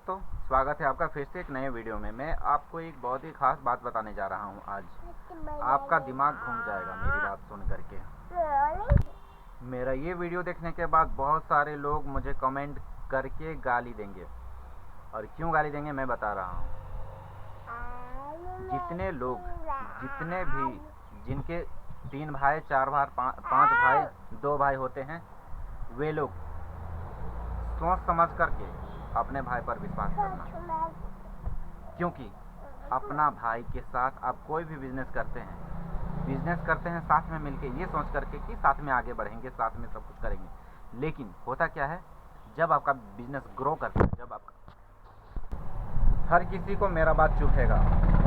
दोस्तों, स्वागत है आपका फिर से एक नए वीडियो में। मैं आपको एक बहुत ही खास बात बताने जा रहा हूं आज। आपका दिमाग घूम जाएगा मेरी बात सुन करके। मेरा ये वीडियो देखने के बाद बहुत सारे लोग मुझे कमेंट करके गाली देंगे, और क्यों गाली देंगे मैं बता रहा हूं। जितने लोग, जितने भी जिनके 3 भाई, 4 भाई, 5 भाई, 2 भाई होते हैं, वे लोग सोच समझ करके अपने भाई पर विश्वास करना, क्योंकि अपना भाई के साथ आप कोई भी बिजनेस करते हैं साथ में मिलके, ये सोच करके कि साथ में आगे बढ़ेंगे, साथ में सब कुछ करेंगे। लेकिन होता क्या है, जब आपका बिजनेस ग्रो करता है, जब आपका हर किसी को मेरा बात चुभेगा,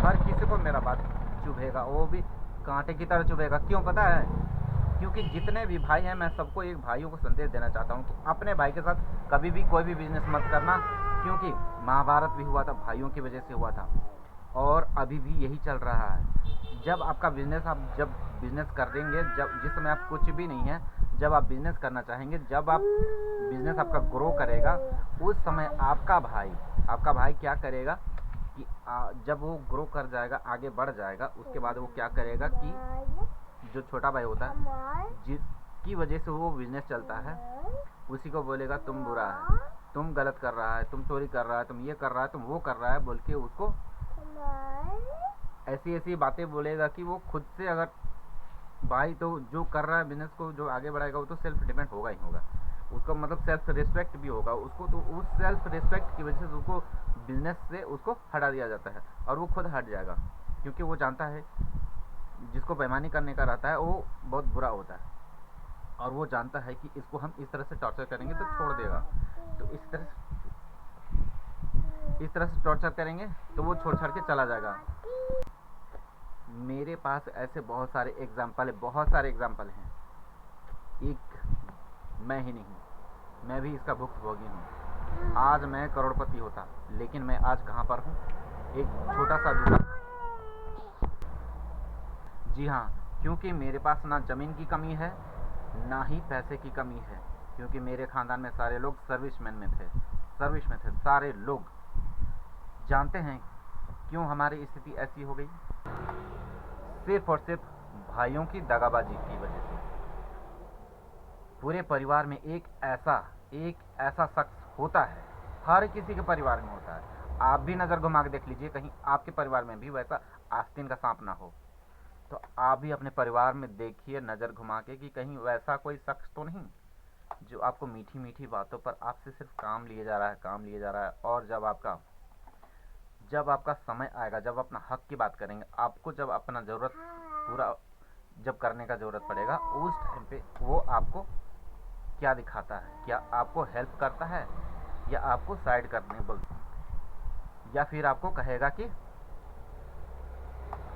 हर किसी को मेरा बात चुभेगा, वो भी कांटे की तरह चुभेगा। क्यों पता है? क्योंकि जितने भी भाई हैं, मैं सबको एक भाइयों को संदेश देना चाहता हूँ कि अपने भाई के साथ कभी भी कोई भी बिजनेस मत करना, क्योंकि महाभारत भी हुआ था भाइयों की वजह से हुआ था, और अभी भी यही चल रहा है। जब आपका बिजनेस, आप जब बिजनेस कर देंगे, जब जिस समय आप कुछ भी नहीं है, जब आप बिजनेस करना चाहेंगे, जब आप बिजनेस आपका ग्रो करेगा, उस समय आपका भाई क्या करेगा कि जब वो ग्रो कर जाएगा, आगे बढ़ जाएगा, उसके बाद वो क्या करेगा कि जो छोटा भाई होता है, जिसकी वजह से वो बिजनेस चलता है, उसी को बोलेगा तुम बुरा है, तुम गलत कर रहा है, तुम चोरी कर रहा है, तुम ये कर रहा है, तुम वो कर रहा है, बोल के उसको ऐसी ऐसी बातें बोलेगा कि वो खुद से, अगर भाई तो जो कर रहा है बिजनेस को, जो आगे बढ़ाएगा, वो तो सेल्फ डिपेंड होगा ही होगा, उसका मतलब सेल्फ रिस्पेक्ट भी होगा उसको। तो उस सेल्फ रिस्पेक्ट की वजह से उसको बिजनेस से उसको हटा दिया जाता है, और वो खुद हट जाएगा, क्योंकि वो जानता है जिसको बेईमानी करने का रहता है वो बहुत बुरा होता है, और वो जानता है कि इसको हम इस तरह से टॉर्चर करेंगे तो छोड़ देगा, तो इस तरह से टॉर्चर करेंगे तो वो छोड़ छाड़ के चला जाएगा। मेरे पास ऐसे बहुत सारे एग्जाम्पल हैं, एक मैं ही नहीं, मैं भी इसका भुक्तभोगी हूँ। आज मैं करोड़पति होता, लेकिन मैं आज कहाँ पर हूँ? एक छोटा सा दुकान। जी हाँ, क्योंकि मेरे पास ना ज़मीन की कमी है, ना ही पैसे की कमी है, क्योंकि मेरे ख़ानदान में सारे लोग सर्विस में थे सारे लोग। जानते हैं क्यों हमारी स्थिति ऐसी हो गई? सिर्फ और सिर्फ भाइयों की दगाबाजी की वजह से। पूरे परिवार में एक ऐसा शख्स होता है, हर किसी के परिवार में होता है। आप भी नज़र घुमा के देख लीजिए, कहीं आपके परिवार में भी वैसा आस्तीन का सांप ना हो। तो आप भी अपने परिवार में देखिए नज़र घुमा के कि कहीं वैसा कोई शख्स तो नहीं जो आपको मीठी मीठी बातों पर आपसे सिर्फ काम लिए जा रहा है, और जब आपका समय आएगा, जब अपना हक की बात करेंगे, आपको जब अपना ज़रूरत पूरा जब करने का ज़रूरत पड़ेगा, उस टाइम पे वो आपको क्या दिखाता है? क्या आपको हेल्प करता है, या आपको साइड करने बोलता है, या फिर आपको कहेगा कि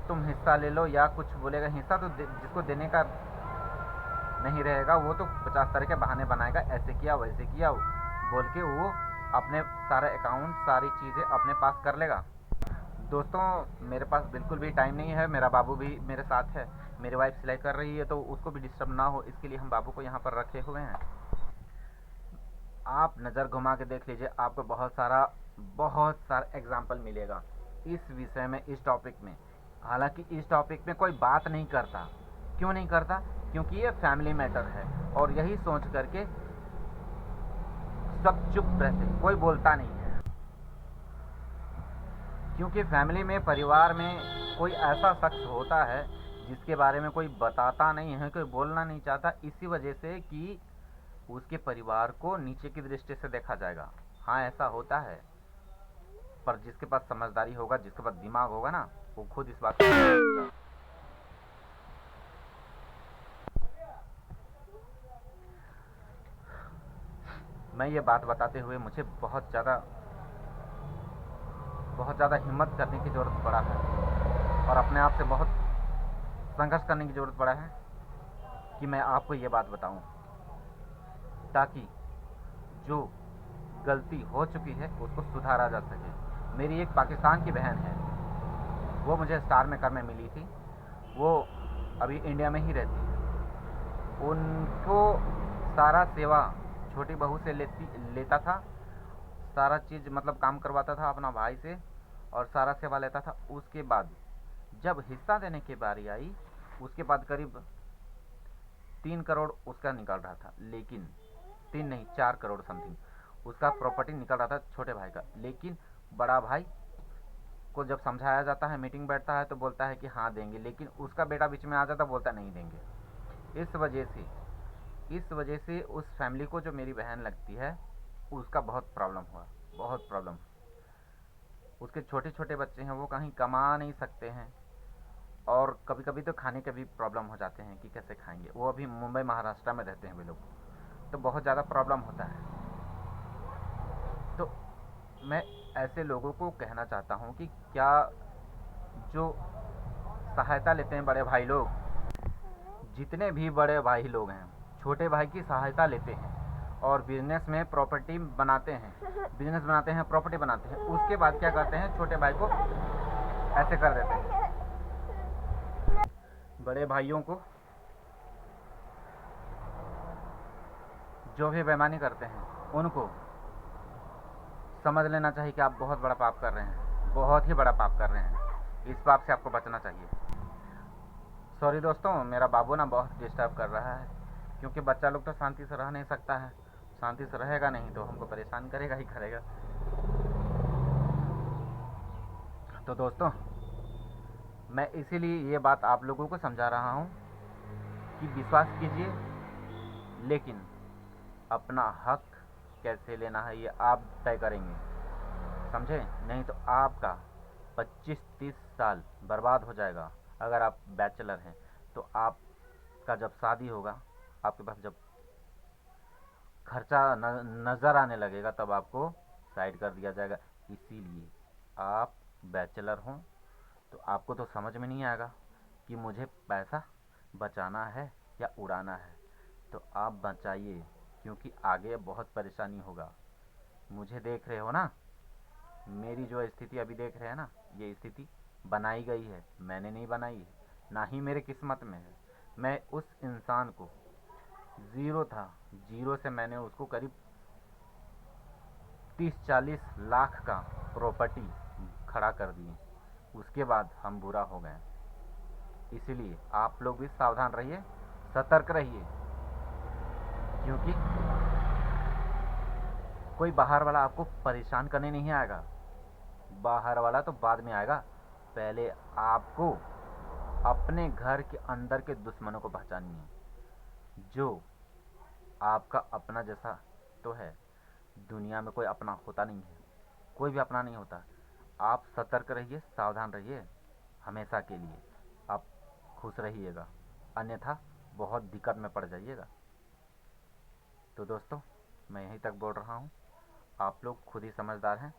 तुम हिस्सा ले लो, या कुछ बोलेगा। हिस्सा तो जिसको देने का नहीं रहेगा, वो तो 50 तरह के बहाने बनाएगा, ऐसे किया वैसे किया बोल के वो अपने सारा अकाउंट, सारी चीज़ें अपने पास कर लेगा। दोस्तों, मेरे पास बिल्कुल भी टाइम नहीं है, मेरा बाबू भी मेरे साथ है, मेरी वाइफ सिलाई कर रही है, तो उसको भी डिस्टर्ब ना हो, इसके लिए हम बाबू को यहाँ पर रखे हुए हैं। आप नज़र घुमा के देख लीजिए, आपको बहुत सारा एग्जाम्पल मिलेगा इस विषय में, इस टॉपिक में। हालांकि इस टॉपिक में कोई बात नहीं करता। क्यों नहीं करता? क्योंकि ये फैमिली मैटर है, और यही सोच करके सब चुप रहते, कोई बोलता नहीं है। क्योंकि फैमिली में, परिवार में कोई ऐसा शख्स होता है जिसके बारे में कोई बताता नहीं है, कोई बोलना नहीं चाहता, इसी वजह से कि उसके परिवार को नीचे की दृष्टि से देखा जाएगा। हाँ, ऐसा होता है, पर जिसके पास समझदारी होगा, जिसके पास दिमाग होगा ना, वो खुद इस बात को मैं ये बात बताते हुए मुझे बहुत ज़्यादा हिम्मत करने की ज़रूरत पड़ा है, और अपने आप से बहुत संघर्ष करने की ज़रूरत पड़ा है कि मैं आपको ये बात बताऊं, ताकि जो गलती हो चुकी है उसको सुधारा जा सके। मेरी एक पाकिस्तान की बहन है, वो मुझे स्टार मेकर में मिली थी, वो अभी इंडिया में ही रहती है। उनको सारा सेवा छोटी बहू से लेता था, सारा चीज़ मतलब काम करवाता था अपना भाई से और सारा सेवा लेता था। उसके बाद जब हिस्सा देने की बारी आई, उसके बाद करीब 3 करोड़ उसका निकल रहा था, लेकिन 3 नहीं 4 करोड़ समथिंग उसका प्रॉपर्टी निकल रहा था छोटे भाई का। लेकिन बड़ा भाई को जब समझाया जाता है, मीटिंग बैठता है तो बोलता है कि हाँ देंगे, लेकिन उसका बेटा बीच में आ जाता, बोलता नहीं देंगे। इस वजह से उस फैमिली को, जो मेरी बहन लगती है, उसका बहुत प्रॉब्लम हुआ, बहुत प्रॉब्लम। उसके छोटे छोटे बच्चे हैं, वो कहीं कमा नहीं सकते हैं, और कभी कभी तो खाने के भी प्रॉब्लम हो जाते हैं कि कैसे खाएंगे। वो अभी मुंबई महाराष्ट्र में रहते हैं वे लोग, तो बहुत ज़्यादा प्रॉब्लम होता है। तो मैं ऐसे लोगों को कहना चाहता हूँ कि क्या जो सहायता लेते हैं बड़े भाई लोग, जितने भी बड़े भाई लोग हैं, छोटे भाई की सहायता लेते हैं और बिजनेस में प्रॉपर्टी बनाते हैं, प्रॉपर्टी बनाते हैं, उसके बाद क्या करते हैं, छोटे भाई को ऐसे कर देते हैं। बड़े भाइयों को जो भी बेईमानी करते हैं, उनको समझ लेना चाहिए कि आप बहुत बड़ा पाप कर रहे हैं, बहुत ही बड़ा पाप कर रहे हैं। इस पाप से आपको बचना चाहिए। सॉरी दोस्तों, मेरा बाबू ना बहुत डिस्टर्ब कर रहा है, क्योंकि बच्चा लोग तो शांति से रह नहीं सकता है। शांति से रहेगा नहीं तो हमको परेशान करेगा ही करेगा। तो दोस्तों, मैं इसीलिए ये बात आप लोगों को समझा रहा हूँ कि विश्वास कीजिए, लेकिन अपना हक कैसे लेना है ये आप तय करेंगे, समझे? नहीं तो आपका 25-30 साल बर्बाद हो जाएगा। अगर आप बैचलर हैं तो आपका जब शादी होगा, आपके पास जब खर्चा नज़र आने लगेगा, तब आपको साइड कर दिया जाएगा। इसीलिए आप बैचलर हों तो आपको तो समझ में नहीं आएगा कि मुझे पैसा बचाना है या उड़ाना है, तो आप बचाइए, क्योंकि आगे बहुत परेशानी होगा। मुझे देख रहे हो ना, मेरी जो स्थिति अभी देख रहे हैं ना, ये स्थिति बनाई गई है, मैंने नहीं बनाई है, ना ही मेरे किस्मत में है। मैं उस इंसान को, ज़ीरो था, ज़ीरो से मैंने उसको करीब 30-40 लाख का प्रॉपर्टी खड़ा कर दिए, उसके बाद हम बुरा हो गए। इसीलिए आप लोग भी सावधान रहिए, सतर्क रहिए, क्योंकि कोई बाहर वाला आपको परेशान करने नहीं आएगा। बाहर वाला तो बाद में आएगा, पहले आपको अपने घर के अंदर के दुश्मनों को पहचानिए। जो आपका अपना जैसा तो है, दुनिया में कोई अपना होता नहीं है, कोई भी अपना नहीं होता। आप सतर्क रहिए, सावधान रहिए, हमेशा के लिए आप खुश रहिएगा, अन्यथा बहुत दिक्कत में पड़ जाइएगा। तो दोस्तों, मैं यहीं तक बोल रहा हूँ, आप लोग खुद ही समझदार हैं,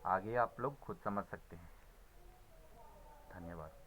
आगे आप लोग खुद समझ सकते हैं। धन्यवाद।